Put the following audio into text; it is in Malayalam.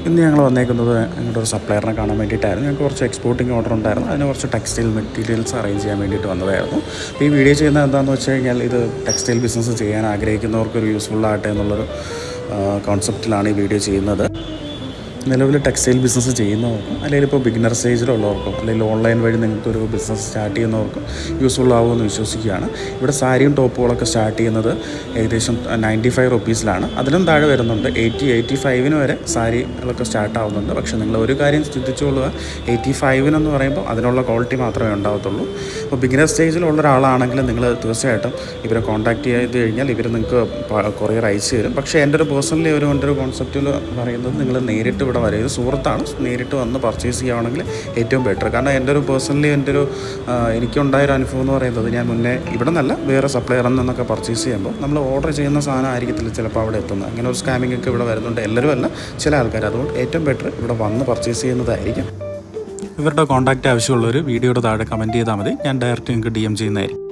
ഇന്ന് ഞങ്ങൾ വന്നേക്കുന്നത് ഞങ്ങളുടെ ഒരു സപ്ലയറിനെ കാണാൻ വേണ്ടിയിട്ടായിരുന്നു. ഞങ്ങൾക്ക് കുറച്ച് എക്സ്പോർട്ടിങ് ഓർഡർ ഉണ്ടായിരുന്നു. അതിന് കുറച്ച് ടെക്സ്റ്റൈൽ മെറ്റീരിയൽസ് അറേഞ്ച് ചെയ്യാൻ വേണ്ടിയിട്ട് വന്നതായിരുന്നു. അപ്പോൾ ഈ വീഡിയോ ചെയ്യുന്നത് എന്താണെന്ന് വെച്ച് കഴിഞ്ഞാൽ ഇത് ടെക്സ്റ്റൈൽ ബിസിനസ് ചെയ്യാൻ ആഗ്രഹിക്കുന്നവർക്കൊരു യൂസ്ഫുള്ളാകട്ടെ എന്നുള്ളൊരു കോൺസെപ്റ്റിലാണ് ഈ വീഡിയോ ചെയ്യുന്നത്. നിലവിൽ ടെക്സ്റ്റൈൽ ബിസിനസ് ചെയ്യുന്നവർക്കും അല്ലെങ്കിൽ ഇപ്പോൾ ബിഗിനർ സ്റ്റേജിലുള്ളവർക്കും അല്ലെങ്കിൽ ഓൺലൈൻ വഴി നിങ്ങൾക്കൊരു ബിസിനസ് സ്റ്റാർട്ട് ചെയ്യുന്നവർക്കും യൂസ്ഫുൾ ആകുമെന്ന് വിശ്വസിക്കുകയാണ്. ഇവിടെ സാരിയും ടോപ്പുകളൊക്കെ സ്റ്റാർട്ട് ചെയ്യുന്നത് ഏകദേശം 95 റുപ്പീസിലാണ്. അതിലും താഴെ വരുന്നുണ്ട് 85 വരെ സാരികളൊക്കെ സ്റ്റാർട്ട് ആവുന്നുണ്ട്. പക്ഷേ നിങ്ങൾ ഒരു കാര്യം ശ്രദ്ധിച്ചുകൊള്ളുക, 85 പറയുമ്പോൾ അതിനുള്ള ക്വാളിറ്റി മാത്രമേ ഉണ്ടാകത്തുള്ളൂ. അപ്പോൾ ബിഗിനർ സ്റ്റേജിലുള്ള ഒരാളാണെങ്കിൽ നിങ്ങൾ തീർച്ചയായിട്ടും ഇവരെ കോൺടാക്ട് ചെയ്ത് കഴിഞ്ഞാൽ ഇവർ നിങ്ങൾക്ക് കൊറിയർ അയച്ചു തരും. പക്ഷേ എൻ്റെ ഒരു പേഴ്സണലി എൻ്റെ ഒരു കോൺസെപ്റ്റിൽ പറയുന്നത് നിങ്ങൾ നേരിട്ട് ഇവിടെ വരെ സുഹൃത്താണ്, നേരിട്ട് വന്ന് പർച്ചേസ് ചെയ്യുകയാണെങ്കിൽ ഏറ്റവും ബെറ്റർ. കാരണം എൻ്റെ ഒരു പേഴ്സണലി എനിക്കുണ്ടായൊരു അനുഭവം എന്ന് പറയുന്നത്, ഞാൻ മുന്നേ ഇവിടെ നിന്നല്ല വേറെ സപ്ലയറിൽ നിന്നൊക്കെ പർച്ചേസ് ചെയ്യുമ്പോൾ നമ്മൾ ഓർഡർ ചെയ്യുന്ന സാധനം ആയിരിക്കത്തില്ല ചിലപ്പോൾ അവിടെ എത്തുന്നത്. അങ്ങനെ ഒരു സ്കാമിംഗ് ഒക്കെ ഇവിടെ വരുന്നുണ്ട്. എല്ലാവരും അല്ല, ചില ആൾക്കാർ. അതുകൊണ്ട് ഏറ്റവും ബെറ്റർ ഇവിടെ വന്ന് പർച്ചേസ് ചെയ്യുന്നതായിരിക്കും. ഇവരുടെ കോൺടാക്റ്റ് ആവശ്യമുള്ളവർ വീഡിയോയുടെ താഴെ കമൻറ്റ് ചെയ്താൽ മതി. ഞാൻ ഡയറക്റ്റ് നിങ്ങൾക്ക് DM ചെയ്യുന്നതായിരിക്കും.